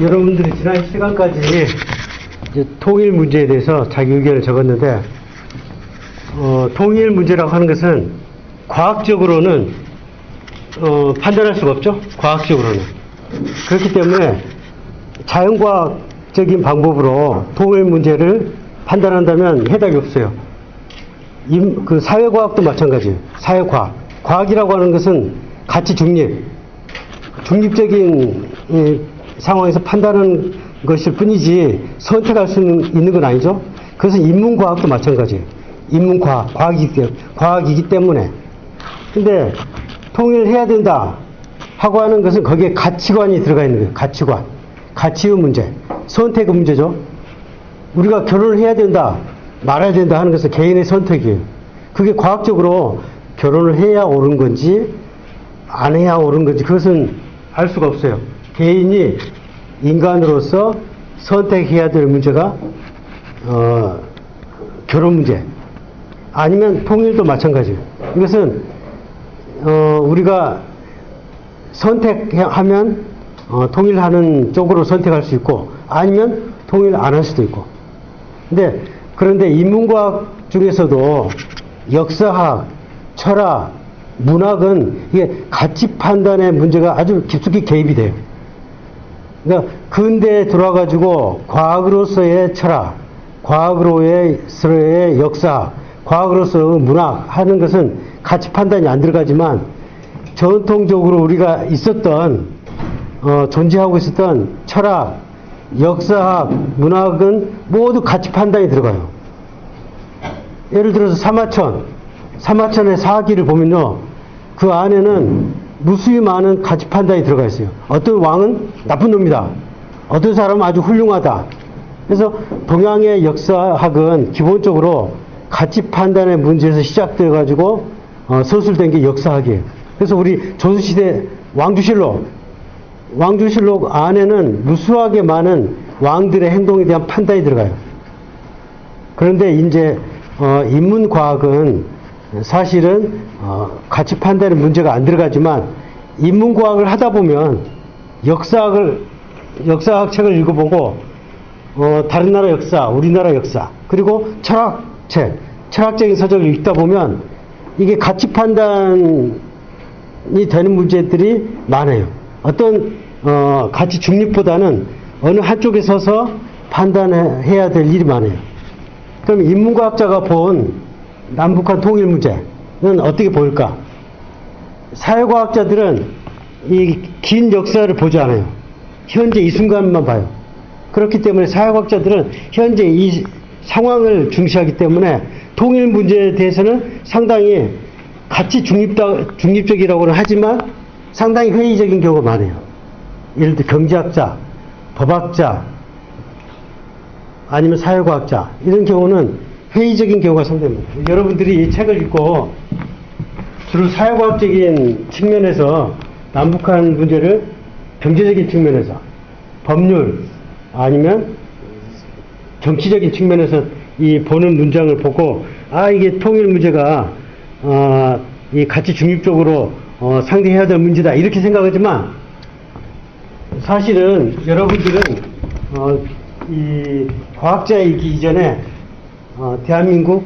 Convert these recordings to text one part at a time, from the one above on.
여러분들이 지난 시간까지 이제 통일 문제에 대해서 자기 의견을 적었는데, 통일 문제라고 하는 것은 과학적으로는 판단할 수가 없죠. 과학적으로는. 그렇기 때문에 자연과학적인 방법으로 통일 문제를 판단한다면 해답이 없어요. 그 사회과학도 마찬가지예요. 사회과학. 과학이라고 하는 것은 가치 중립적인 상황에서 판단하는 것일 뿐이지 선택할 수 있는 건 아니죠. 그것은 인문과학도 마찬가지예요. 인문과학, 과학이기 때문에. 근데 통일해야 된다 하고 하는 것은 거기에 가치관이 들어가 있는 거예요. 가치관. 가치의 문제. 선택의 문제죠. 우리가 결혼을 해야 된다, 말아야 된다 하는 것은 개인의 선택이에요. 그게 과학적으로 결혼을 해야 옳은 건지 안 해야 옳은 건지 그것은 알 수가 없어요. 개인이 인간으로서 선택해야 될 문제가 결혼 문제 아니면 통일도 마찬가지예요. 이것은 우리가 선택하면 통일하는 쪽으로 선택할 수 있고 아니면 통일 안 할 수도 있고. 그런데 인문과학 중에서도 역사학, 철학, 문학은 이게 가치 판단의 문제가 아주 깊숙이 개입이 돼요. 그러니까 근대에 들어와가지고 과학으로서의 철학, 과학으로서의 역사, 과학으로서의 문학 하는 것은 가치 판단이 안 들어가지만 전통적으로 우리가 존재하고 있었던 철학, 역사학, 문학은 모두 가치 판단이 들어가요. 예를 들어서 사마천의 사기를 보면요, 그 안에는 무수히 많은 가치 판단이 들어가 있어요. 어떤 왕은 나쁜 놈이다, 어떤 사람은 아주 훌륭하다. 그래서 동양의 역사학은 기본적으로 가치 판단의 문제에서 시작되어 가지고 서술된 게 역사학이에요. 그래서 우리 조선시대 왕조실록 안에는 무수하게 많은 왕들의 행동에 대한 판단이 들어가요. 그런데 이제 인문과학은 사실은 가치 판단의 문제가 안 들어가지만 인문과학을 하다 보면 역사학 책을 읽어보고 다른 나라 역사, 우리나라 역사, 그리고 철학적인 서적을 읽다 보면 이게 가치 판단이 되는 문제들이 많아요. 어떤 가치 중립보다는 어느 한쪽에 서서 판단해야 될 일이 많아요. 그럼 인문과학자가 본 남북한 통일 문제는 어떻게 보일까? 사회과학자들은 이 긴 역사를 보지 않아요. 현재 이 순간만 봐요. 그렇기 때문에 사회과학자들은 현재 이 상황을 중시하기 때문에 통일 문제에 대해서는 상당히 가치 중립적이라고는 하지만 상당히 회의적인 경우가 많아요. 예를 들어 경제학자, 법학자, 아니면 사회과학자, 이런 경우는 회의적인 경우가 상당히 많아요. 여러분들이 이 책을 읽고 주로 사회과학적인 측면에서 남북한 문제를 경제적인 측면에서, 법률, 아니면 정치적인 측면에서 이 보는 문장을 보고, 이게 통일 문제가 이 가치 중립적으로 상대해야 될 문제다, 이렇게 생각하지만 사실은 여러분들은 이 과학자이기 이전에 대한민국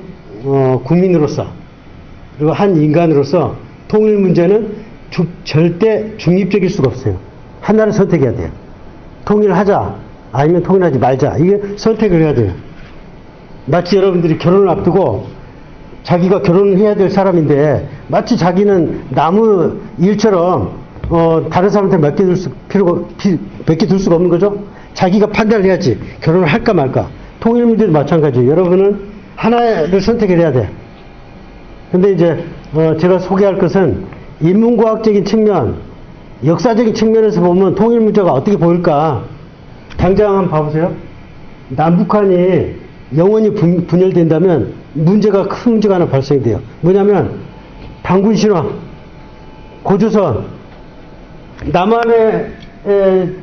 국민으로서, 그리고 한 인간으로서 통일 문제는 절대 중립적일 수가 없어요. 하나를 선택해야 돼요. 통일하자, 아니면 통일하지 말자, 이게 선택을 해야 돼요. 마치 여러분들이 결혼을 앞두고 자기가 결혼을 해야 될 사람인데 마치 자기는 나무 일처럼 다른 사람한테 맡겨둘 수가 없는 거죠. 자기가 판단을 해야지 결혼을 할까 말까. 통일 문제도 마찬가지예요. 여러분은 하나를 선택을 해야 돼. 근데 이제 제가 소개할 것은 인문과학적인 측면, 역사적인 측면에서 보면 통일 문제가 어떻게 보일까. 당장 한번 봐보세요. 남북한이 영원히 분열된다면 큰 문제가 하나 발생이 돼요. 뭐냐면 단군 신화, 고조선, 남한의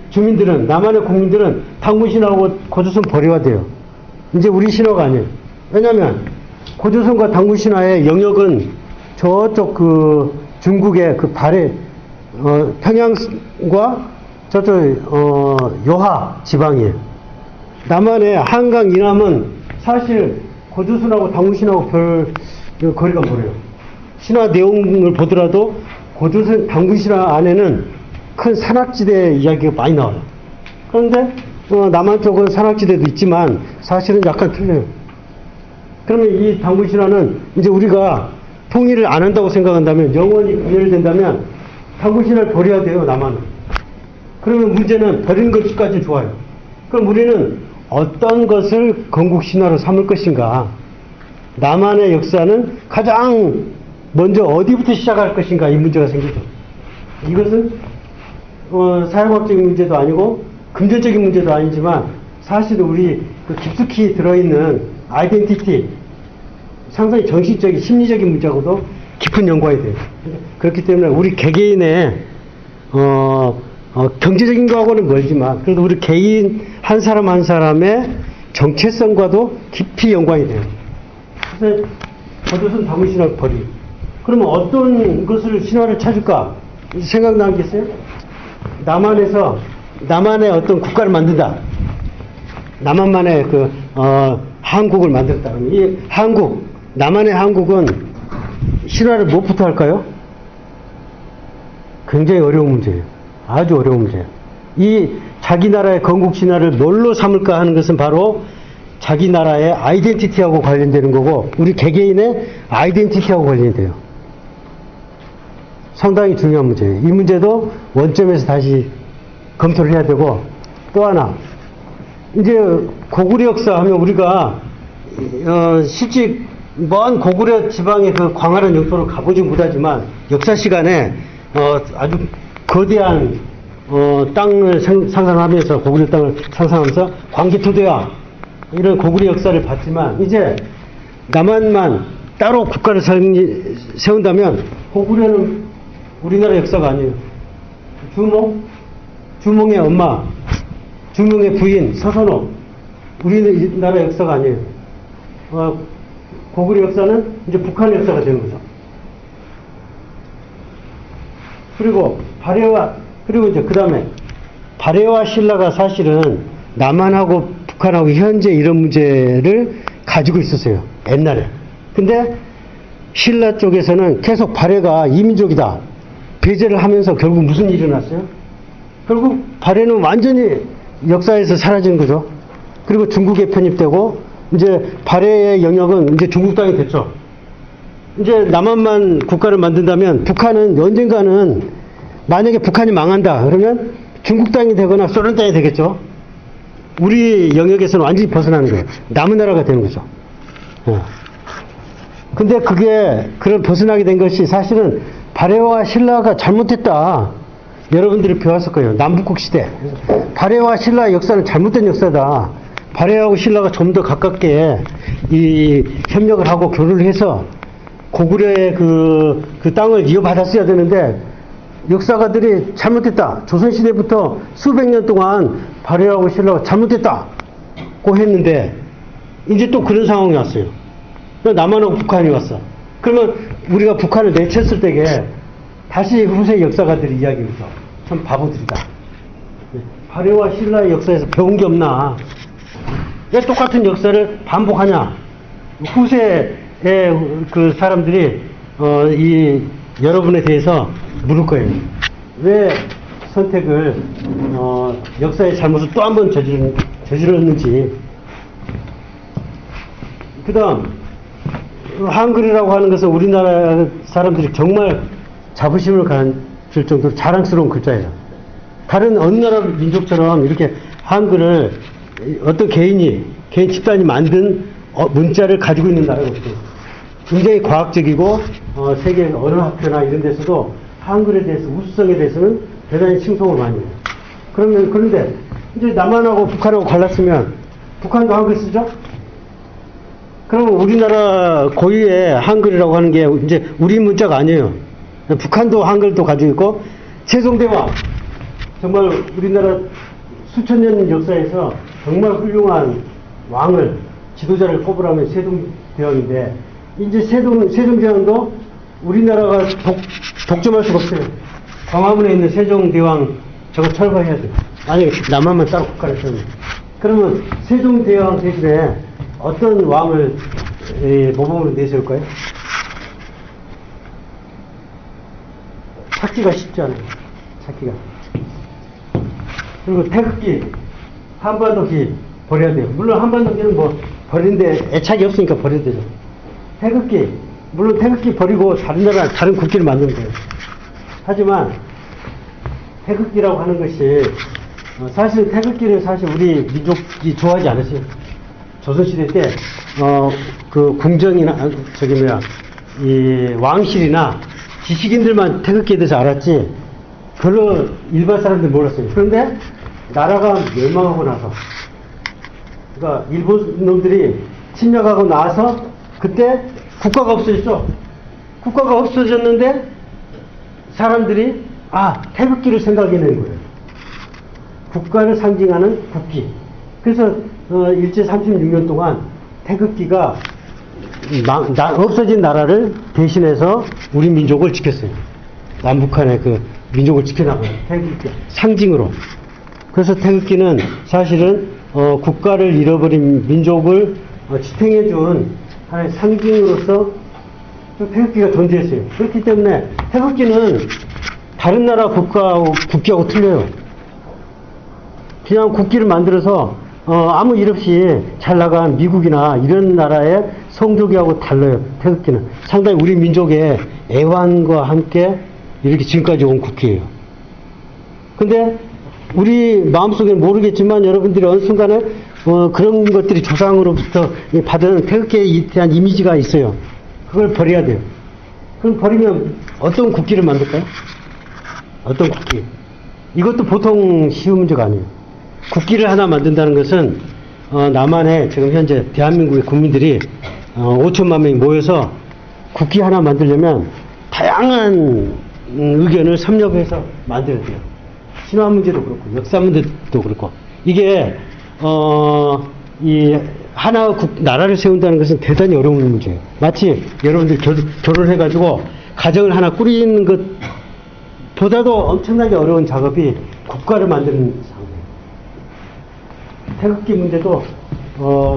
주민들은, 남한의 국민들은 단군 신화하고 고조선 버려야 이제 우리 신화가 아니에요. 왜냐면 고조선과 단군 신화의 영역은 저쪽 중국의 평양과 저쪽 요하 지방이에요. 남한의 한강 이남은 사실 고조선하고 당구신하고 별 거리가 멀어요. 신화 내용을 보더라도 고조선 당구신화 안에는 큰 산악지대 이야기가 많이 나와요. 그런데 남한 쪽은 산악지대도 있지만 사실은 약간 틀려요. 그러면 이 당구신화는 이제 우리가 통일을 안 한다고 생각한다면, 영원히 분열된다면 당구신화를 버려야 돼요, 남한은. 그러면 문제는 버리는 것까지 좋아요. 그럼 우리는 어떤 것을 건국신화로 삼을 것인가? 남한의 역사는 가장 먼저 어디부터 시작할 것인가? 이 문제가 생기죠. 이것은 사회과학적인 문제도 아니고 금전적인 문제도 아니지만 사실은 우리 그 깊숙이 들어있는 아이덴티티, 상당히 정신적인 심리적인 문제하고도 깊은 연관이 돼요. 그렇기 때문에 우리 개개인의 경제적인 거하고는 멀지만 그래도 우리 개인 한 사람 한 사람의 정체성과도 깊이 연관이 돼요. 그래서 고조선 당구신화를 버리. 그러면 어떤 것을 신화를 찾을까? 생각나는 게 있어요? 남한에서 남한의 어떤 국가를 만든다. 남한만의 한국을 만들었다. 이 한국, 남한의 한국은 신화를 무엇부터 할까요? 굉장히 어려운 문제예요. 아주 어려운 문제예요. 이 자기 나라의 건국 신화를 뭘로 삼을까 하는 것은 바로 자기 나라의 아이덴티티하고 관련되는 거고, 우리 개개인의 아이덴티티하고 관련돼요. 상당히 중요한 문제예요. 이 문제도 원점에서 다시 검토를 해야 되고, 또 하나, 이제 고구려 역사 하면 우리가 실제 먼 고구려 지방의 그 광활한 영토를 가보지 못하지만 역사 시간에 아주 거대한 땅을 상상하면서, 고구려 땅을 상상하면서 광개토대화 이런 고구려 역사를 봤지만, 이제 남한만 따로 국가를 세운다면 고구려는 우리나라 역사가 아니에요. 주몽의 엄마, 주몽의 부인 서선호, 우리나라 역사가 아니에요. 고구려 역사는 이제 북한 역사가 되는 거죠. 그리고 그리고 이제 그 다음에 발해와 신라가 사실은 남한하고 북한하고 현재 이런 문제를 가지고 있었어요, 옛날에. 근데 신라 쪽에서는 계속 발해가 이민족이다 배제를 하면서 결국 무슨 일이 났어요? 결국 발해는 완전히 역사에서 사라진 거죠. 그리고 중국에 편입되고, 이제 발해의 영역은 이제 중국 땅이 됐죠. 이제 남한만 국가를 만든다면 북한은 언젠가는, 만약에 북한이 망한다 그러면 중국 땅이 되거나 소련 땅이 되겠죠. 우리 영역에서는 완전히 벗어나는 거예요. 남은 나라가 되는 거죠. 근데 그런 벗어나게 된 것이 사실은 발해와 신라가 잘못했다. 여러분들이 배웠을 거예요. 남북국 시대. 발해와 신라의 역사는 잘못된 역사다. 발해하고 신라가 좀 더 가깝게 이 협력을 하고 교류를 해서 고구려의 그 땅을 이어받았어야 되는데, 역사가들이 잘못했다. 조선시대부터 수백 년 동안 발해하고 신라가 잘못했다고 했는데, 이제 또 그런 상황이 왔어요. 남한하고 북한이 왔어. 그러면 우리가 북한을 내쳤을 때에 다시 후세 역사가들이 이야기해서 참 바보들이다. 발해와 신라의 역사에서 배운 게 없나? 왜 똑같은 역사를 반복하냐? 후세의 그 사람들이 여러분에 대해서 물을 거예요. 왜 선택을 역사의 잘못을 또 한 번 저질렀는지. 그 다음 한글이라고 하는 것은 우리나라 사람들이 정말 자부심을 가질 정도로 자랑스러운 글자예요. 다른 어느 나라 민족처럼 이렇게 한글을 어떤 개인 집단이 만든 문자를 가지고 있는 나라가 없어요. 굉장히 과학적이고 세계 어느 학교나 이런 데서도 한글에 대해서, 우수성에 대해서는 대단히 칭송을 많이 해요. 그런데 이제 남한하고 북한하고 갈랐으면 북한도 한글 쓰죠? 그러면 우리나라 고유의 한글이라고 하는 게 이제 우리 문자가 아니에요. 북한도 한글도 가지고 있고, 세종대왕, 정말 우리나라 수천 년 역사에서 정말 훌륭한 왕을, 지도자를 뽑으라면 세종대왕인데, 이제 세종대왕도 우리나라가 독점할 수가 없어요. 광화문에 있는 세종대왕 저거 철거해야 돼. 만약에 남한만 따로 국가를 세우면. 그러면 세종대왕 대신에 어떤 왕을 모범으로 내세울까요? 찾기가 쉽지 않아요. 찾기가. 그리고 태극기, 한반도기 버려야 돼요. 물론 한반도기는 뭐 버리는데 애착이 없으니까 버려야 되죠. 태극기, 물론 태극기 버리고 다른 나라, 다른 국기를 만드는 거예요. 하지만 태극기라고 하는 것이 사실 태극기를 사실 우리 민족이 좋아하지 않았어요. 조선시대 때 그 궁정이나 이 왕실이나 지식인들만 태극기에 대해서 알았지 별로 일반 사람들 몰랐어요. 그런데 나라가 멸망하고 나서, 그러니까 일본 놈들이 침략하고 나서 그때 국가가 없어졌죠. 국가가 없어졌는데 사람들이 태극기를 생각해낸 거예요. 국가를 상징하는 국기. 그래서 일제 36년 동안 태극기가 없어진 나라를 대신해서 우리 민족을 지켰어요. 남북한의 그 민족을 지켜나가요. 태극기 상징으로. 그래서 태극기는 사실은 국가를 잃어버린 민족을 지탱해준 하나의 상징으로서 태극기가 존재했어요. 그렇기 때문에 태극기는 다른 나라 국기하고 틀려요. 그냥 국기를 만들어서 아무 일 없이 잘 나간 미국이나 이런 나라의 성조기하고 달라요. 태극기는 상당히 우리 민족의 애환과 함께 이렇게 지금까지 온 국기예요. 근데 우리 마음속에는 모르겠지만 여러분들이 어느 순간에 그런 것들이 조상으로부터 받은 태극기에 대한 이미지가 있어요. 그걸 버려야 돼요. 그럼 버리면 어떤 국기를 만들까요? 어떤 국기? 이것도 보통 쉬운 문제가 아니에요. 국기를 하나 만든다는 것은 남한에 지금 현재 대한민국의 국민들이 5천만 명이 모여서 국기 하나 만들려면 다양한 의견을 섭렵해서 만들어야 돼요. 신화 문제도 그렇고 역사 문제도 그렇고 이게 이 하나 나라를 세운다는 것은 대단히 어려운 문제예요. 마치 여러분들 결혼해가지고 가정을 하나 꾸리는 것보다도 엄청나게 어려운 작업이 국가를 만드는 작업이에요. 태극기 문제도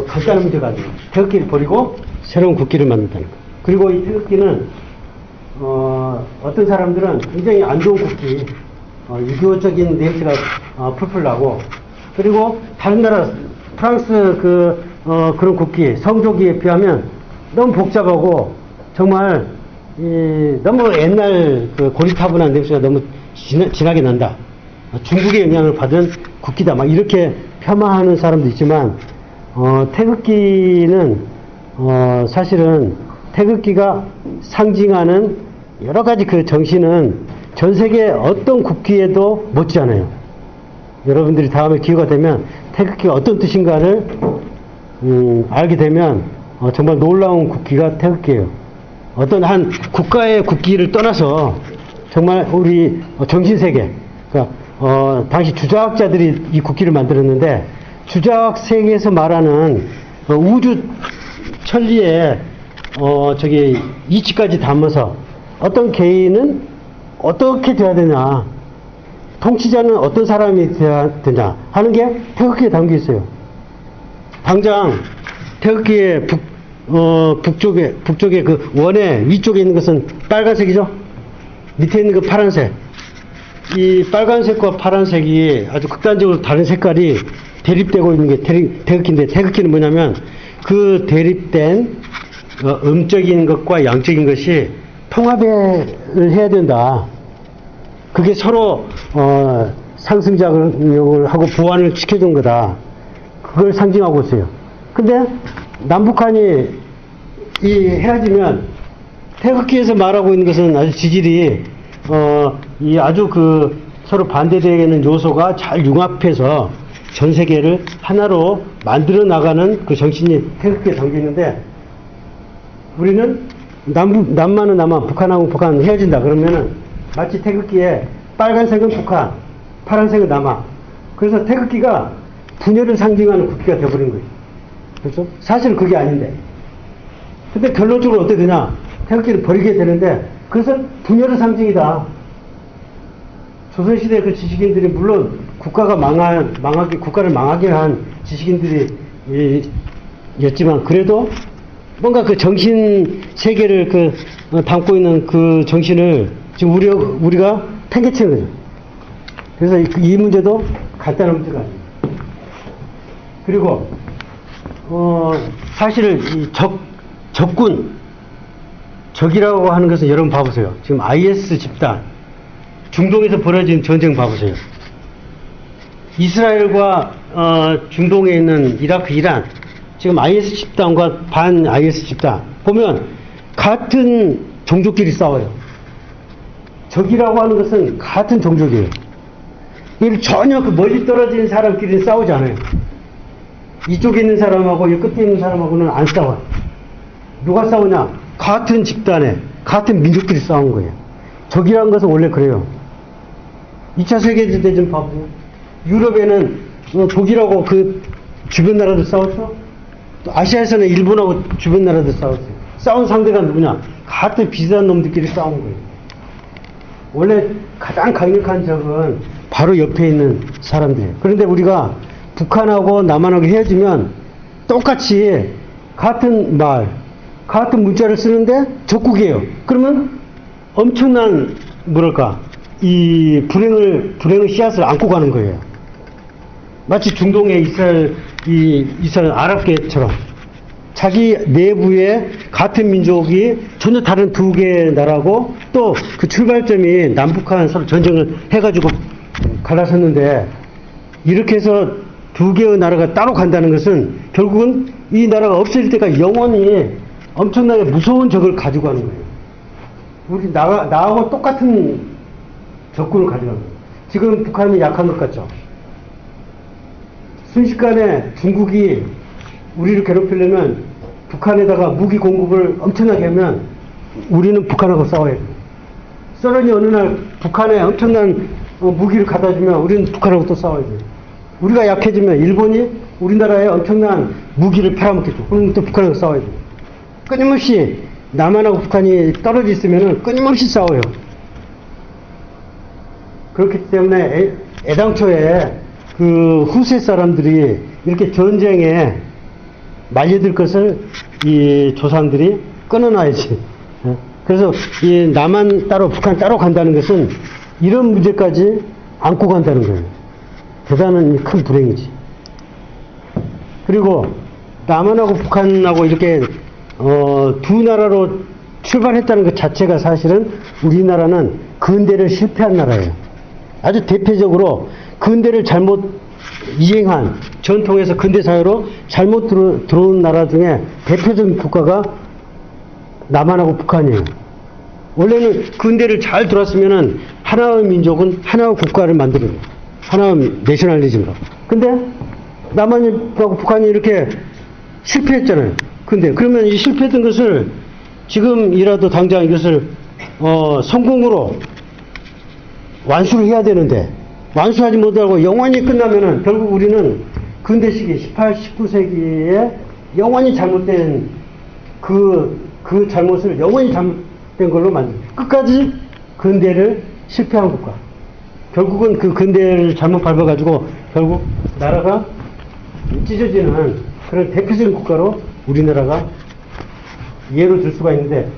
간단한 문제가 아니에요. 태극기를 버리고 새로운 국기를 만든다는 거. 그리고 이 태극기는 어떤 사람들은 굉장히 안 좋은 국기, 유교적인 냄새가 풀풀 나고, 그리고 다른 나라 프랑스 그런 국기, 성조기에 비하면 너무 복잡하고 정말 너무 옛날 그 고리타분한 냄새가 너무 진하게 난다. 중국의 영향을 받은 국기다. 막 이렇게 폄하하는 사람도 있지만 태극기는 사실은 태극기가 상징하는 여러 가지 그 정신은 전 세계 어떤 국기에도 못지않아요. 여러분들이 다음에 기회가 되면 태극기가 어떤 뜻인가를 알게 되면 정말 놀라운 국기가 태극기예요. 어떤 한 국가의 국기를 떠나서 정말 우리 정신세계, 그러니까 당시 주자학자들이 이 국기를 만들었는데 주자학 세계에서 말하는 우주 천리에 이치까지 담아서 어떤 개인은 어떻게 돼야 되냐, 통치자는 어떤 사람이 돼야 되냐 하는 게 태극기에 담겨 있어요. 당장 태극기의 북쪽에 그 원의 위쪽에 있는 것은 빨간색이죠. 밑에 있는 그 파란색. 이 빨간색과 파란색이 아주 극단적으로 다른 색깔이 대립되고 있는 게 태극기인데, 태극기는 뭐냐면 그 대립된 음적인 것과 양적인 것이 통합을 해야 된다. 그게 서로 상승작용을 하고 보완을 시켜준 거다. 그걸 상징하고 있어요. 근데 남북한이 헤어지면 태극기에서 말하고 있는 것은 아주 지질이 이 아주 그 서로 반대되는 요소가 잘 융합해서 전 세계를 하나로 만들어 나가는 그 정신이 태극기에 담겨 있는데, 우리는 남한은 남한, 북한하고 북한 헤어진다 그러면은 마치 태극기에 빨간색은 북한, 파란색은 남한. 그래서 태극기가 분열을 상징하는 국기가 되어버린 거예요. 그렇죠? 사실 그게 아닌데. 근데 결론적으로 어떻게 되냐? 태극기를 버리게 되는데, 그래서 분열의 상징이다. 조선시대 그 지식인들이 물론 국가를 망하게 한 지식인들이 였지만 그래도 뭔가 그 정신 세계를 담고 있는 그 정신을 지금 우리가 팽개치는 거죠. 그래서 이 문제도 간단한 문제가 아니에요. 그리고 사실 이 적이라고 하는 것은 여러분 봐보세요. 지금 IS 집단, 중동에서 벌어진 전쟁 봐보세요. 이스라엘과 중동에 있는 이라크, 이란, 지금 IS 집단과 반 IS 집단 보면 같은 종족끼리 싸워요. 적이라고 하는 것은 같은 종족이에요. 전혀 그 멀리 떨어진 사람끼리는 싸우지 않아요. 이쪽에 있는 사람하고 이 끝에 있는 사람하고는 안 싸워요. 누가 싸우냐? 같은 집단에 같은 민족끼리 싸운 거예요. 적이라는 것은 원래 그래요. 2차 세계대전 봐보세요. 유럽에는 독일하고 그 주변 나라들 싸웠죠. 또 아시아에서는 일본하고 주변 나라들 싸웠어요. 싸운 상대가 누구냐? 같은 비슷한 놈들끼리 싸운 거예요. 원래 가장 강력한 적은 바로 옆에 있는 사람들이에요. 그런데 우리가 북한하고 남한하고 헤어지면 똑같이 같은 말, 같은 문자를 쓰는데 적국이에요. 그러면 엄청난 이 불행의 씨앗을 안고 가는 거예요. 마치 중동의 이스라엘 아랍계처럼 자기 내부에 같은 민족이 전혀 다른 두 개의 나라고 또 그 출발점이 남북한 서로 전쟁을 해가지고 갈라섰는데 이렇게 해서 두 개의 나라가 따로 간다는 것은 결국은 이 나라가 없어질 때까지 영원히 엄청나게 무서운 적을 가지고 가는 거예요. 우리 나하고 똑같은 적군을 가져가는 거예요. 지금 북한이 약한 것 같죠? 순식간에 중국이 우리를 괴롭히려면 북한에다가 무기 공급을 엄청나게 하면 우리는 북한하고 싸워야 돼요. 소련이 어느 날 북한에 엄청난 무기를 갖다 주면 우리는 북한하고 또 싸워야 돼요. 우리가 약해지면 일본이 우리나라에 엄청난 무기를 팔아먹겠죠. 그럼 또 북한하고 싸워야 돼요. 끊임없이 남한하고 북한이 떨어져 있으면 끊임없이 싸워요. 그렇기 때문에 애당초에 그 후세 사람들이 이렇게 전쟁에 말려들 것을 이 조상들이 끊어놔야지. 그래서 이 남한 따로 북한 따로 간다는 것은 이런 문제까지 안고 간다는 거예요. 대단한 큰 불행이지. 그리고 남한하고 북한하고 이렇게 두 나라로 출발했다는 것 자체가 사실은 우리나라는 근대를 실패한 나라예요. 아주 대표적으로 근대를 잘못 이행한 전통에서 근대사회로 잘못 들어온 나라 중에 대표적인 국가가 남한하고 북한이에요. 원래는 근대를 잘 들어왔으면은 하나의 민족은 하나의 국가를 만들어요. 하나의 내셔널리즘으로. 근데 남한하고 북한이 이렇게 실패했잖아요. 근데 그러면 이 실패했던 것을 지금이라도 당장 이것을 성공으로 완수를 해야 되는데 완수하지 못하고 영원히 끝나면은 결국 우리는 근대 시기 18, 19세기에 영원히 잘못된 그 잘못을 영원히 잘못된 걸로 만든 끝까지 근대를 실패한 국가. 결국은 그 근대를 잘못 밟아가지고 결국 나라가 찢어지는 그런 대표적인 국가로 우리나라가 예로 들 수가 있는데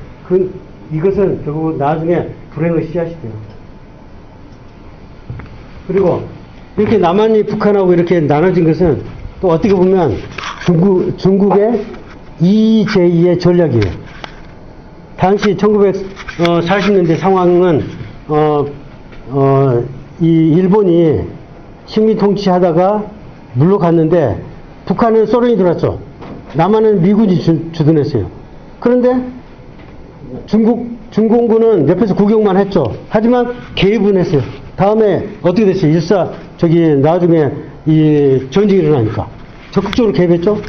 이것은 결국 나중에 불행의 씨앗이 돼요. 그리고 이렇게 남한이 북한하고 이렇게 나눠진 것은 또 어떻게 보면 중국의 이재희의 전략이에요. 당시 1940년대 상황은 이 일본이 식민 통치하다가 물러갔는데 북한은 소련이 들어왔죠. 남한은 미군이 주둔했어요. 그런데 중공군은 옆에서 구경만 했죠. 하지만 개입은 했어요. 다음에 어떻게 됐어요? 나중에 이 전쟁이 일어나니까 적극적으로 개입했죠.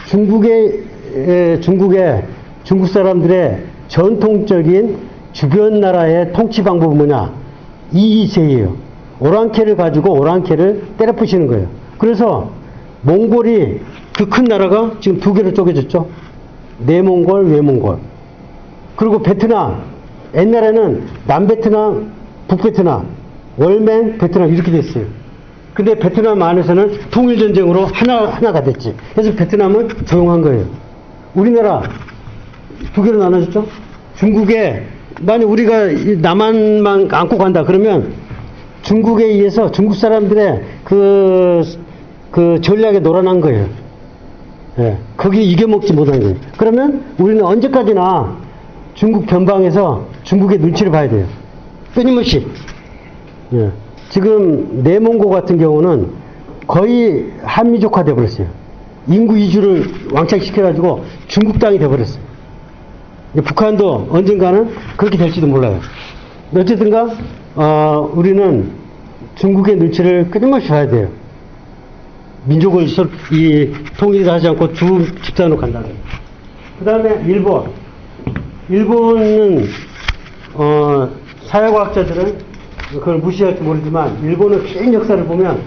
중국 사람들의 전통적인 주변 나라의 통치 방법은 뭐냐? 이의제예요. 오랑캐를 가지고 오랑캐를 때려 부시는 거예요. 그래서 몽골이 그 큰 나라가 지금 두 개로 쪼개졌죠. 내몽골, 외몽골. 그리고 베트남, 옛날에는 남베트남, 북베트남 월맹, 베트남 이렇게 됐어요. 근데 베트남 안에서는 통일전쟁으로 하나가 됐지. 그래서 베트남은 조용한 거예요. 우리나라 두 개로 나눠졌죠? 중국에, 만약 우리가 남한만 안고 간다 그러면 중국에 의해서 중국 사람들의 그 전략에 놀아난 거예요. 예, 거기 이겨먹지 못한 거예요. 그러면 우리는 언제까지나 중국 변방에서 중국의 눈치를 봐야 돼요. 끊임없이. 예. 지금 내몽고 같은 경우는 거의 한미족화 돼버렸어요. 인구 이주를 왕창 시켜가지고 중국 땅이 돼버렸어요. 북한도 언젠가는 그렇게 될지도 몰라요. 어쨌든가 우리는 중국의 눈치를 끊임없이 봐야 돼요. 민족을 통일을 하지 않고 두 집단으로 간다는. 그 다음에 일본은 사회과학자들은 그걸 무시할지 모르지만 일본의 긴 역사를 보면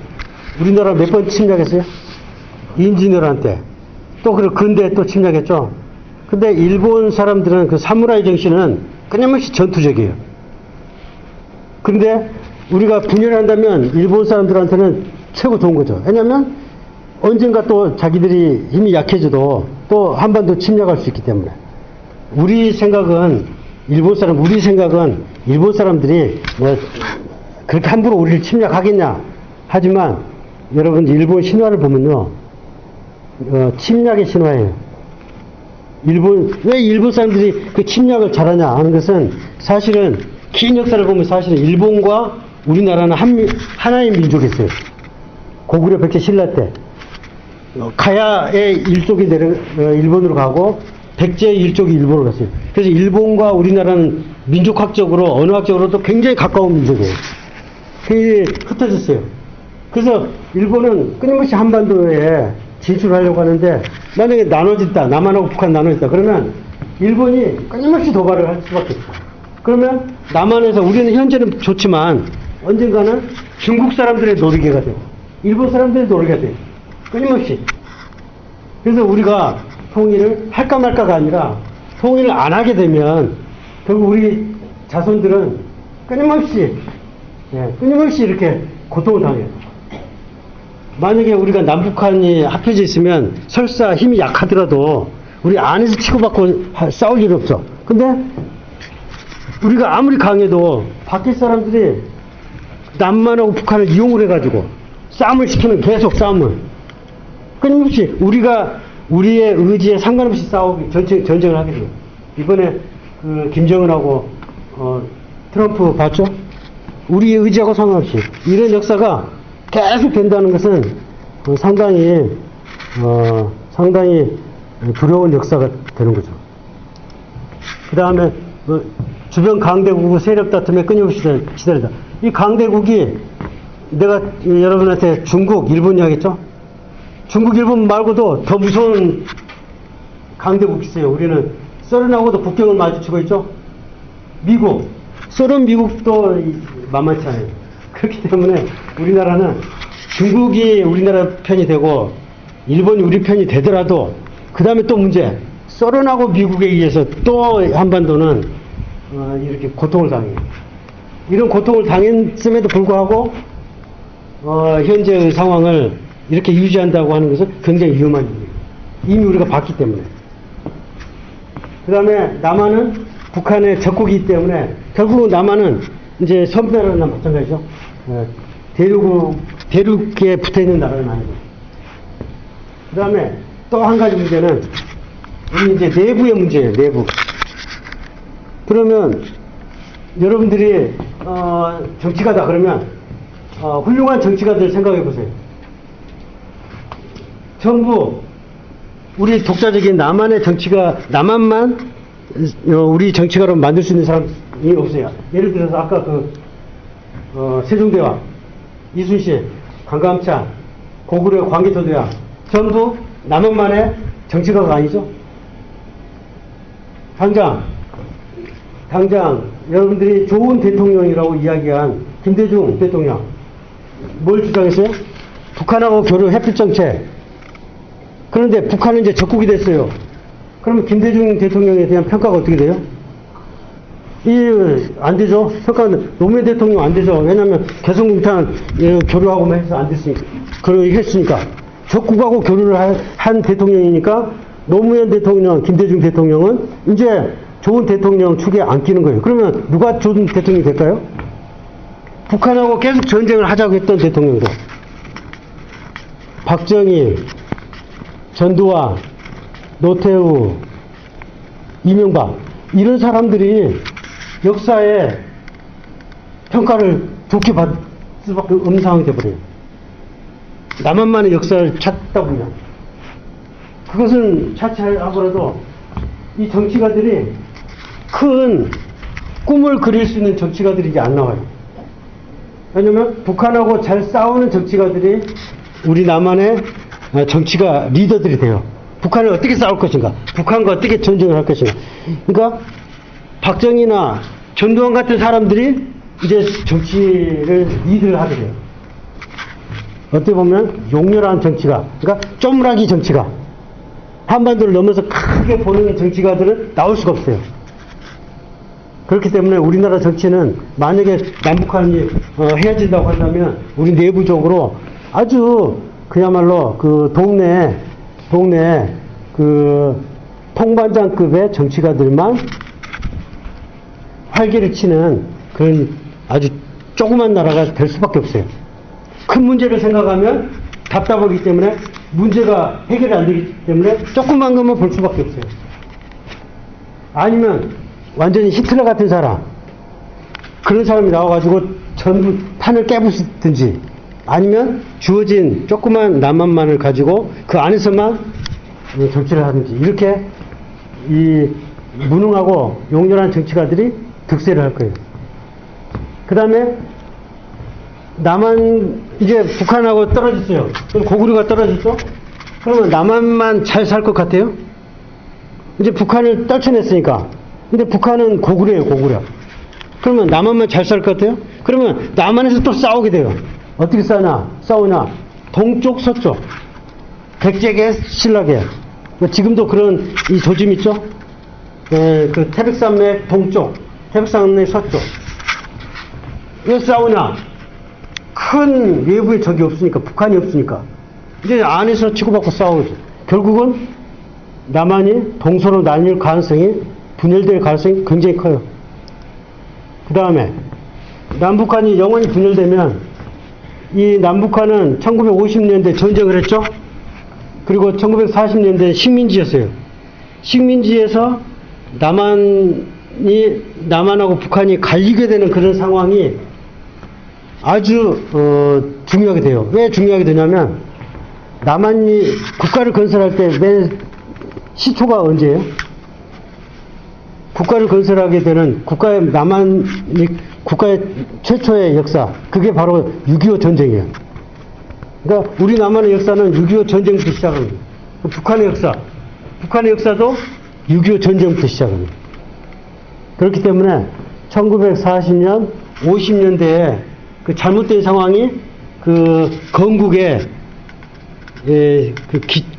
우리나라 몇 번 침략했어요? 임진왜란때 또 그 근대에 또 침략했죠. 근데 일본 사람들은 그 사무라이 정신은 끊임없이 전투적이에요. 근데 우리가 분열한다면 일본 사람들한테는 최고 좋은 거죠. 왜냐면 언젠가 또 자기들이 힘이 약해져도 또 한반도 침략할 수 있기 때문에. 우리 생각은 일본 사람들이 뭐 그렇게 함부로 우리를 침략하겠냐 하지만 여러분 일본 신화를 보면요 침략의 신화예요. 왜 일본 사람들이 그 침략을 잘하냐 하는 것은 사실은 긴 역사를 보면 사실은 일본과 우리나라는 하나의 민족이었어요. 고구려 백제 신라 때 가야의 일족이 일본으로 가고 백제의 일족이 일본으로 갔어요. 그래서 일본과 우리나라는 민족학적으로 언어학적으로도 굉장히 가까운 민족이에요. 그게 흩어졌어요. 그래서 일본은 끊임없이 한반도에 진출하려고 하는데 만약에 나눠진다, 남한하고 북한 나눠진다 그러면 일본이 끊임없이 도발을 할 수밖에 없어요. 그러면 남한에서 우리는 현재는 좋지만 언젠가는 중국 사람들의 노리개가 되고 일본 사람들의 노리개가 돼요. 끊임없이. 그래서 우리가 통일을 할까 말까가 아니라 통일을 안 하게 되면 결국 우리 자손들은 끊임없이 이렇게 고통을 당해요. 만약에 우리가 남북한이 합해져 있으면 설사 힘이 약하더라도 우리 안에서 치고받고 싸울 일 없어. 근데 우리가 아무리 강해도 밖에 사람들이 남한하고 북한을 이용을 해가지고 싸움을 시키는 계속 싸움을 끊임없이 우리의 의지에 상관없이 전쟁을 하게 돼요. 이번에 그 김정은하고 트럼프 봤죠? 우리의 의지하고 상관없이 이런 역사가 계속 된다는 것은 상당히 두려운 역사가 되는 거죠. 그 다음에 주변 강대국의 세력 다툼에 끊임없이 시달리다. 이 강대국이 내가 여러분한테 중국, 일본 이야기했죠? 중국, 일본 말고도 더 무서운 강대국이 있어요. 우리는 소련하고도 국경을 마주치고 있죠? 미국, 소련, 미국도 만만치 않아요. 그렇기 때문에 우리나라는 중국이 우리나라 편이 되고 일본이 우리 편이 되더라도 그 다음에 또 문제, 소련하고 미국에 의해서 또 한반도는 이렇게 고통을 당해요. 이런 고통을 당했음에도 불구하고 현재의 상황을 이렇게 유지한다고 하는 것은 굉장히 위험한 일이에요. 이미 우리가 봤기 때문에. 그 다음에 남한은 북한의 적국이기 때문에 결국은 남한은 이제 섬나라나 마찬가지죠. 대륙에 붙어있는 나라는 아니고. 그 다음에 또 한 가지 문제는 우리 이제 내부의 문제예요. 내부. 그러면 여러분들이 정치가다 그러면 훌륭한 정치가들 생각해 보세요. 전부 우리 독자적인 남한의 정치가 남한만 우리 정치가로 만들 수 있는 사람이 없어요. 예를 들어서 아까 세종대왕, 이순신, 강감찬, 고구려 광개토대왕 전부 남한만의 정치가가 아니죠. 당장 여러분들이 좋은 대통령이라고 이야기한 김대중 대통령 뭘 주장했어요? 북한하고 교류 해필 정책. 그런데 북한은 이제 적국이 됐어요. 그러면 김대중 대통령에 대한 평가가 어떻게 돼요? 안 되죠. 그러니까 노무현 대통령 안 되죠. 왜냐면 개성공단 교류하고 해서 안 됐으니까. 했으니까. 적국하고 교류를 한 대통령이니까 노무현 대통령, 김대중 대통령은 이제 좋은 대통령 축에 안 끼는 거예요. 그러면 누가 좋은 대통령이 될까요? 북한하고 계속 전쟁을 하자고 했던 대통령도. 박정희, 전두환, 노태우, 이명박 이런 사람들이 역사에 평가를 좋게 받을 수밖에 없는 상황이 되어버려요. 남한만의 역사를 찾다 보면 그것은 차치하더라도 이 정치가들이 큰 꿈을 그릴 수 있는 정치가들이 이제 안 나와요. 왜냐면 북한하고 잘 싸우는 정치가들이 우리 남한의 정치가 리더들이 돼요. 북한을 어떻게 싸울 것인가, 북한과 어떻게 전쟁을 할 것인가. 그러니까 박정희나 전두환 같은 사람들이 이제 정치를 리드를 하게 돼요. 어떻게 보면 용렬한 정치가, 그러니까 쪼무라기 정치가, 한반도를 넘어서 크게 보는 정치가들은 나올 수가 없어요. 그렇기 때문에 우리나라 정치는 만약에 남북한이 헤어진다고 한다면 우리 내부적으로 아주 그야말로 그 동네 그 통반장급의 정치가들만 활개를 치는 그런 아주 조그만 나라가 될 수밖에 없어요. 큰 문제를 생각하면 답답하기 때문에 문제가 해결이 안 되기 때문에 조그만 것만 볼 수밖에 없어요. 아니면 완전히 히틀러 같은 사람, 그런 사람이 나와가지고 전부 판을 깨부수든지, 아니면 주어진 조그만 남한만을 가지고 그 안에서만 정치를 하든지, 이렇게 이 무능하고 용렬한 정치가들이 득세를 할 거예요. 그 다음에 남한, 이제 북한하고 떨어졌어요. 그럼 고구려가 떨어졌죠? 그러면 남한만 잘 살 것 같아요? 이제 북한을 떨쳐냈으니까. 근데 북한은 고구려예요, 고구려. 그러면 남한만 잘 살 것 같아요? 그러면 남한에서 또 싸우게 돼요. 어떻게 싸우냐? 동쪽, 서쪽. 백제계, 신라계. 지금도 그런 이 조짐 있죠? 그 태백산맥 동쪽, 태백산맥 서쪽. 왜 싸우냐? 큰 외부의 적이 없으니까, 북한이 없으니까. 이제 안에서 치고받고 싸우죠. 결국은 남한이 동서로 나뉠 가능성이, 분열될 가능성이 굉장히 커요. 그 다음에 남북한이 영원히 분열되면, 이 남북한은 1950년대 전쟁을 했죠. 그리고 1940년대 식민지였어요. 식민지에서 남한하고 북한이 갈리게 되는 그런 상황이 아주 중요하게 돼요. 왜 중요하게 되냐면, 남한이 국가를 건설할 때 맨 시초가 언제예요? 국가를 건설하게 되는 남한이 국가의 최초의 역사, 그게 바로 6.25 전쟁이에요. 그러니까 우리 남한의 역사는 6.25 전쟁부터 시작합니다. 북한의 역사도 6.25 전쟁부터 시작합니다. 그렇기 때문에 1940년, 50년대에 그 잘못된 상황이 그 건국의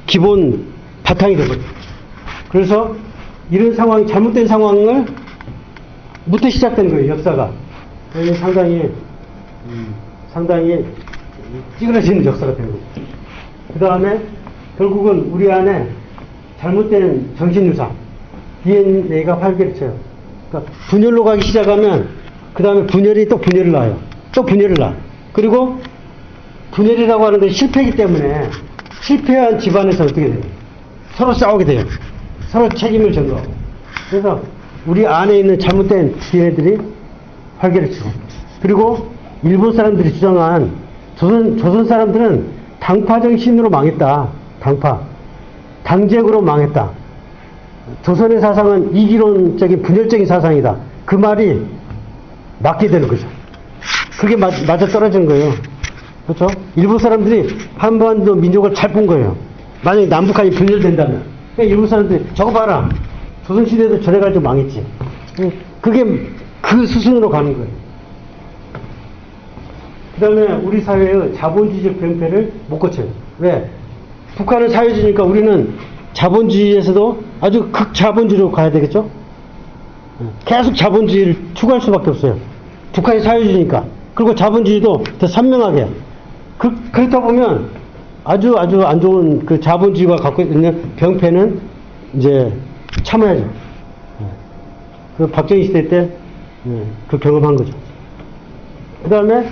기본 바탕이 되거든요. 그래서 이런 상황, 잘못된 상황을 부터 시작된 거예요, 역사가. 상당히 찌그러지는 역사가 되는 거죠. 그 다음에 결국은 우리 안에 잘못된 정신유산, DNA가 활개를 쳐요. 그러니까 분열로 가기 시작하면 그 다음에 분열이 또 분열을 낳아요. 또 분열을 낳아. 그리고 분열이라고 하는 건 실패이기 때문에 실패한 집안에서 어떻게 돼요? 서로 싸우게 돼요. 서로 책임을 전가하고. 그래서 우리 안에 있는 잘못된 DNA들이 활개를 치고, 그리고 일본 사람들이 주장한 조선 사람들은 당파 정신으로 망했다. 당쟁으로 망했다. 조선의 사상은 이기론적인 분열적인 사상이다. 그 말이 맞게 되는 거죠. 그게 맞아 떨어진 거예요. 그렇죠? 일본 사람들이 한반도 민족을 잘 본 거예요. 만약에 남북한이 분열된다면. 그러니까 일본 사람들이 저거 봐라. 조선시대도 저래가지고 망했지. 그게 그 수순으로 가는 거예요. 그 다음에 우리 사회의 자본주의적 병폐를 못 고쳐요. 왜? 북한은 사회주의니까 우리는 자본주의에서도 아주 극자본주의로 가야 되겠죠? 계속 자본주의를 추구할 수밖에 없어요. 북한이 사회주의니까. 그리고 자본주의도 더 선명하게. 그렇다 보면 아주 안 좋은 그 자본주의가 갖고 있는 병폐는 이제 참아야죠. 그 박정희 시대 때 그 경험한 거죠. 그 다음에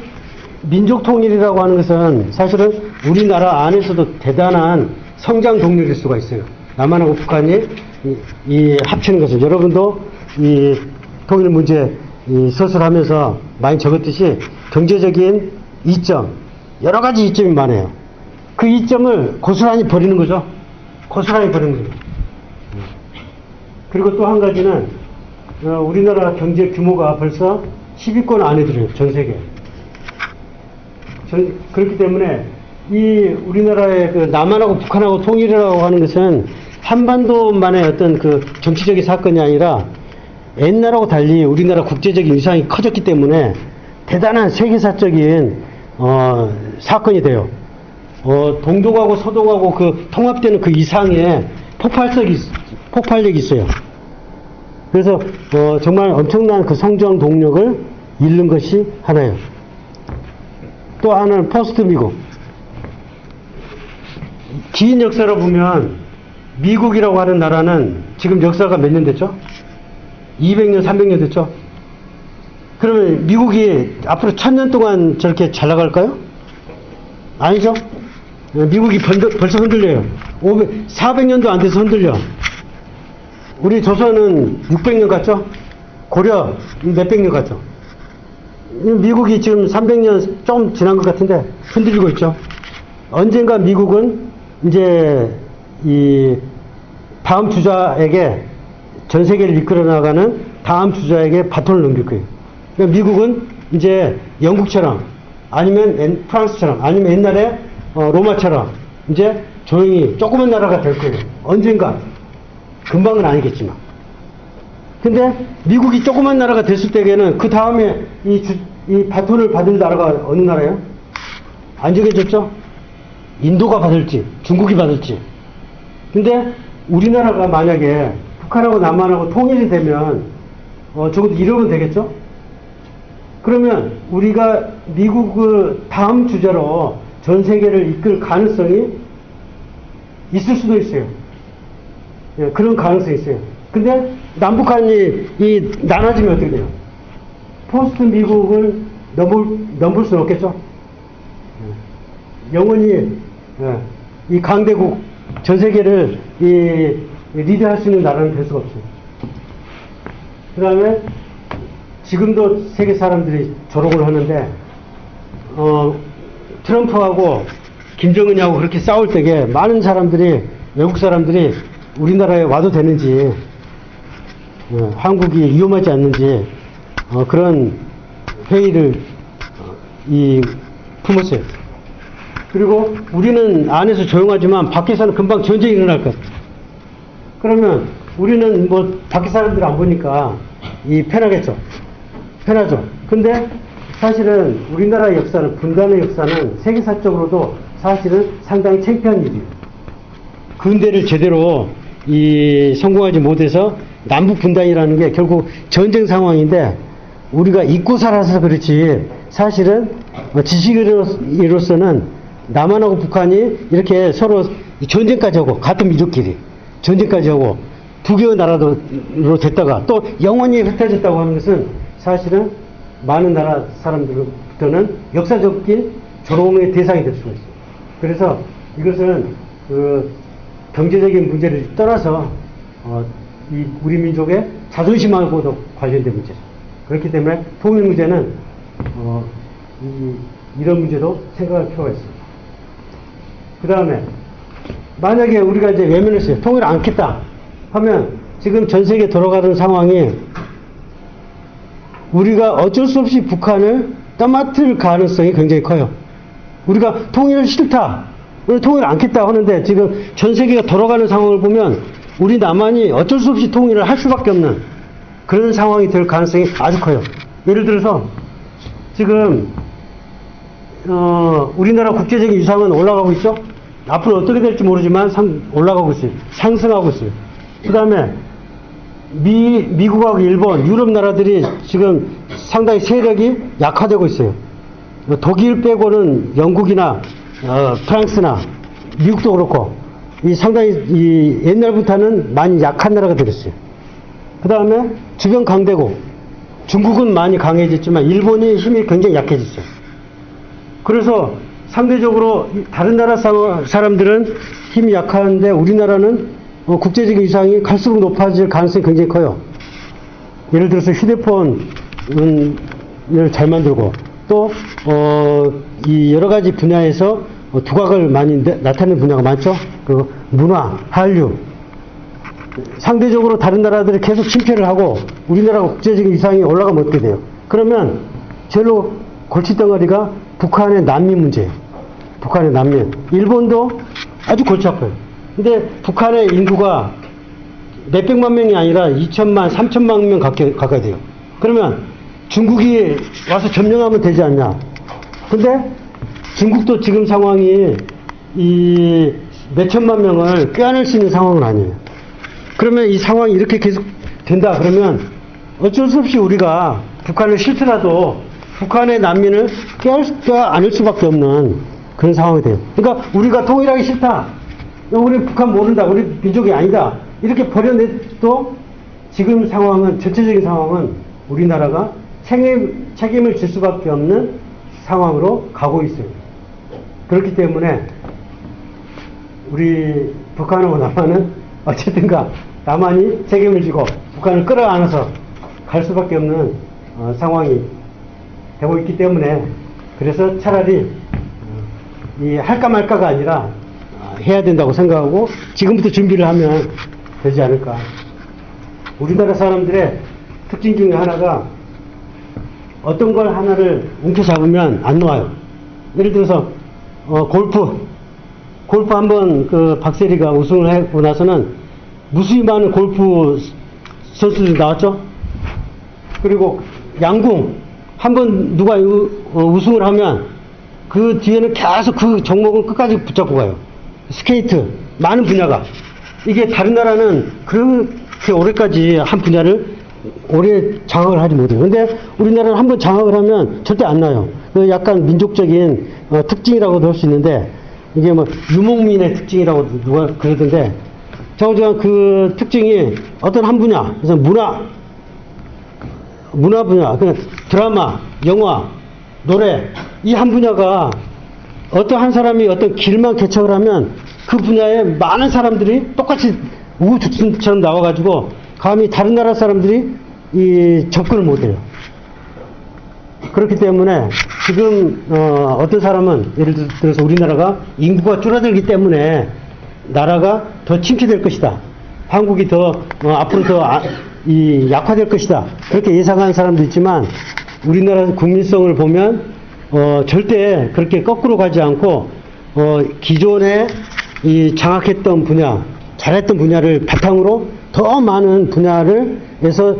민족 통일이라고 하는 것은 사실은 우리나라 안에서도 대단한 성장 동력일 수가 있어요. 남한하고 북한이 이 합치는 것을 여러분도 이 통일 문제 이 서술하면서 많이 적었듯이 경제적인 이점, 여러 가지 이점이 많아요. 그 이점을 고스란히 버리는 거죠. 고스란히 버리는 거죠. 그리고 또 한 가지는 우리나라 경제 규모가 벌써 10위권 안에 들어요. 전 세계. 그렇기 때문에 이 우리나라의 그 남한하고 북한하고 통일이라고 하는 것은 한반도만의 어떤 그 정치적인 사건이 아니라 옛날하고 달리 우리나라 국제적인 위상이 커졌기 때문에 대단한 세계사적인 사건이 돼요. 동독하고 서독하고 그 통합되는 그 이상의 폭발력이 있어요. 그래서 정말 엄청난 그 성장 동력을 잃는 것이 하나예요. 또 하나는 포스트 미국. 긴 역사로 보면 미국이라고 하는 나라는 지금 역사가 몇 년 됐죠? 200년, 300년 됐죠? 그러면 미국이 앞으로 1000년 동안 저렇게 잘 나갈까요? 아니죠? 미국이 벌써 흔들려요. 400년도 안 돼서 흔들려. 우리 조선은 600년 갔죠? 고려 몇백 년 갔죠? 미국이 지금 300년 좀 지난 것 같은데 흔들리고 있죠? 언젠가 미국은 이제 이 다음 주자에게 전 세계를 이끌어 나가는 다음 주자에게 바톤을 넘길 거예요. 그러니까 미국은 이제 영국처럼 아니면 프랑스처럼 아니면 옛날에 로마처럼 이제 조용히 조그만 나라가 될 거예요. 언젠가. 금방은 아니겠지만. 근데 미국이 조그만 나라가 됐을 때에는 그 다음에 이 바톤을 받을 나라가 어느 나라예요? 안 정해졌죠? 인도가 받을지, 중국이 받을지. 근데 우리나라가 만약에 북한하고 남한하고 통일이 되면, 적어도 이러면 되겠죠? 그러면 우리가 미국의 다음 주자로 전 세계를 이끌 가능성이 있을 수도 있어요. 예, 그런 가능성이 있어요. 근데 남북한이 나눠지면 어떻게 돼요? 포스트 미국을 넘볼 수는 없겠죠? 영원히 이 강대국 전 세계를 리드할 수 있는 나라는 될 수가 없어요. 그 다음에 지금도 세계 사람들이 조롱을 하는데 트럼프하고 김정은이하고 그렇게 싸울 때에 많은 사람들이 외국 사람들이 우리나라에 와도 되는지 한국이 위험하지 않는지 그런 회의를 품었어요. 그리고 우리는 안에서 조용하지만 밖에서는 금방 전쟁이 일어날 것. 그러면 우리는 뭐 밖에 사람들 안 보니까 편하겠죠. 편하죠. 근데 사실은 우리나라의 역사는, 분단의 역사는 세계사적으로도 사실은 상당히 창피한 일이에요. 근대를 제대로 성공하지 못해서 남북 분단이라는 게 결국 전쟁 상황인데 우리가 잊고 살아서 그렇지 사실은 지식인으로서는 남한하고 북한이 이렇게 서로 전쟁까지 하고 같은 민족끼리 전쟁까지 하고 두 개의 나라로 됐다가 또 영원히 흩어졌다고 하는 것은 사실은 많은 나라 사람들부터는 역사적인 조롱의 대상이 될 수가 있어요. 그래서 이것은 경제적인 문제를 떠나서 우리 민족의 자존심하고도 관련된 문제죠. 그렇기 때문에 통일 문제는 이런 문제도 생각할 필요가 있습니다. 그 다음에 만약에 우리가 이제 외면했어요. 통일을 않겠다 하면 지금 전 세계 돌아가는 상황이 우리가 어쩔 수 없이 북한을 떠맡을 가능성이 굉장히 커요. 우리가 통일을 싫다, 통일을 않겠다 하는데 지금 전 세계가 돌아가는 상황을 보면 우리 남한이 어쩔 수 없이 통일을 할 수밖에 없는 그런 상황이 될 가능성이 아주 커요. 예를 들어서 지금 우리나라 국제적인 위상은 올라가고 있죠. 앞으로 어떻게 될지 모르지만 올라가고 있어요. 상승하고 있어요. 그 다음에 미국하고 일본, 유럽 나라들이 지금 상당히 세력이 약화되고 있어요. 독일 빼고는 영국이나 프랑스나 미국도 그렇고 상당히 옛날부터는 많이 약한 나라가 되었어요. 그 다음에 주변 강대국, 중국은 많이 강해졌지만 일본이 힘이 굉장히 약해졌어요. 그래서 상대적으로 다른 나라 사람들은 힘이 약한데 우리나라는 국제적인 위상이 갈수록 높아질 가능성이 굉장히 커요. 예를 들어서 휴대폰을 잘 만들고 또 이 여러 가지 분야에서 두각을 많이 나타내는 분야가 많죠. 그 문화, 한류. 상대적으로 다른 나라들이 계속 침체를 하고 우리나라가 국제적인 위상이 올라가면 어떻게 돼요? 그러면 제일로 골칫덩어리가 북한의 난민 문제예요. 북한의 난민. 일본도 아주 골치 아파요. 근데 북한의 인구가 몇백만 명이 아니라 2천만, 3천만 명 가까이 돼요. 그러면 중국이 와서 점령하면 되지 않냐? 근데 중국도 지금 상황이 이 몇천만 명을 껴안을 수 있는 상황은 아니에요. 그러면 이 상황이 이렇게 계속 된다 그러면 어쩔 수 없이 우리가 북한을 싫더라도 북한의 난민을 껴안을 수밖에 없는 그런 상황이 돼요. 그러니까 우리가 통일하기 싫다. 우리 북한 모른다. 우리 민족이 아니다. 이렇게 버려내도 지금 상황은, 전체적인 상황은 우리나라가 책임을 질 수밖에 없는 상황으로 가고 있어요. 그렇기 때문에 우리 북한하고 남한은 어쨌든가 남한이 책임을 지고 북한을 끌어안아서 갈 수밖에 없는 상황이 되고 있기 때문에 그래서 차라리 이 할까 말까가 아니라 해야 된다고 생각하고 지금부터 준비를 하면 되지 않을까. 우리나라 사람들의 특징 중에 하나가 어떤 걸 하나를 움켜잡으면 안 놓아요. 예를 들어서 골프 한번 그 박세리가 우승을 하고 나서는 무수히 많은 골프 선수들이 나왔죠. 그리고 양궁 한번 누가 우승을 하면 그 뒤에는 계속 그 종목을 끝까지 붙잡고 가요. 스케이트 많은 분야가 이게 다른 나라는 그렇게 오래까지 한 분야를 오래 장악을 하지 못해요. 근데 우리나라는 한번 장악을 하면 절대 안 나요. 그 약간 민족적인 특징이라고도 할 수 있는데 이게 뭐 유목민의 특징이라고 누가 그러던데 정확한 그 특징이 어떤 한 분야, 그래서 문화 분야, 드라마, 영화, 노래 이 한 분야가 어떤 한 사람이 어떤 길만 개척을 하면 그 분야에 많은 사람들이 똑같이 우후죽순처럼 나와가지고 감히 다른 나라 사람들이 접근을 못해요. 그렇기 때문에 지금 어떤 사람은 예를 들어서 우리나라가 인구가 줄어들기 때문에 나라가 더 침체될 것이다. 한국이 더 앞으로 더 약화될 것이다. 그렇게 예상하는 사람도 있지만 우리나라 국민성을 보면 절대 그렇게 거꾸로 가지 않고 기존에 장악했던 분야, 잘했던 분야를 바탕으로 더 많은 분야에서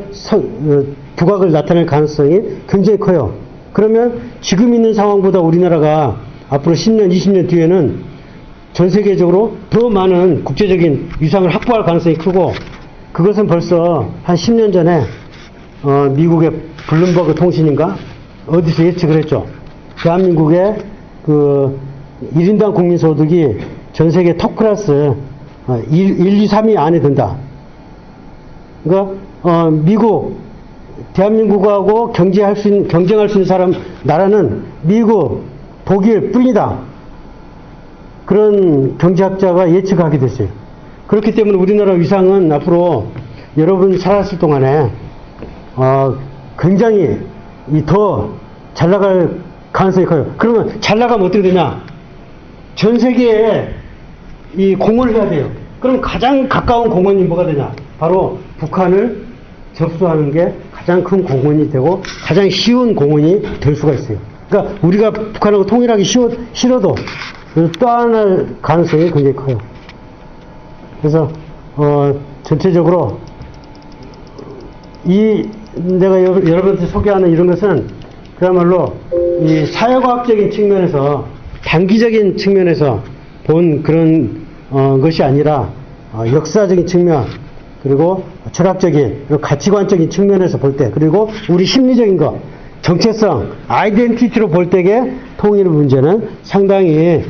두각을 나타낼 가능성이 굉장히 커요. 그러면 지금 있는 상황보다 우리나라가 앞으로 10년, 20년 뒤에는 전 세계적으로 더 많은 국제적인 위상을 확보할 가능성이 크고 그것은 벌써 한 10년 전에 미국의 블룸버그 통신인가 어디서 예측을 했죠. 대한민국의 그 1인당 국민소득이 전 세계 톱클래스 1, 2, 3위 안에 든다. 그러니까 미국, 대한민국하고 경쟁할 수 있는 나라는 미국, 독일 뿐이다. 그런 경제학자가 예측하게 됐어요. 그렇기 때문에 우리나라 위상은 앞으로 여러분 살았을 동안에 굉장히 더 잘 나갈 가능성이 커요. 그러면 잘 나가면 어떻게 되냐? 전 세계에 공헌을 해야 돼요. 그럼 가장 가까운 공헌이 뭐가 되냐? 바로 북한을 접수하는 게 가장 큰 공헌이 되고 가장 쉬운 공헌이 될 수가 있어요. 그러니까 우리가 북한하고 통일하기 싫어도 떠안을 가능성이 굉장히 커요. 그래서 전체적으로 내가 여러분한테 소개하는 이런 것은 그야말로 이 사회과학적인 측면에서 단기적인 측면에서 본 그런 것이 아니라 역사적인 측면 그리고 철학적인, 그리고 가치관적인 측면에서 볼 때, 그리고 우리 심리적인 거, 정체성, 아이덴티티로 볼 때의 통일 문제는 상당히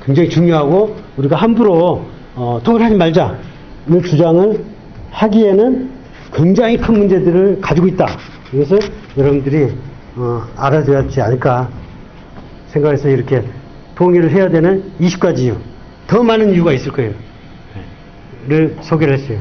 굉장히 중요하고 우리가 함부로 통일하지 말자는 주장을 하기에는 굉장히 큰 문제들을 가지고 있다. 이것을 여러분들이 알아줘야 하지 않을까 생각해서 이렇게 통일을 해야 되는 20가지 이유, 더 많은 이유가 있을 거예요. 를 소개를 했어요.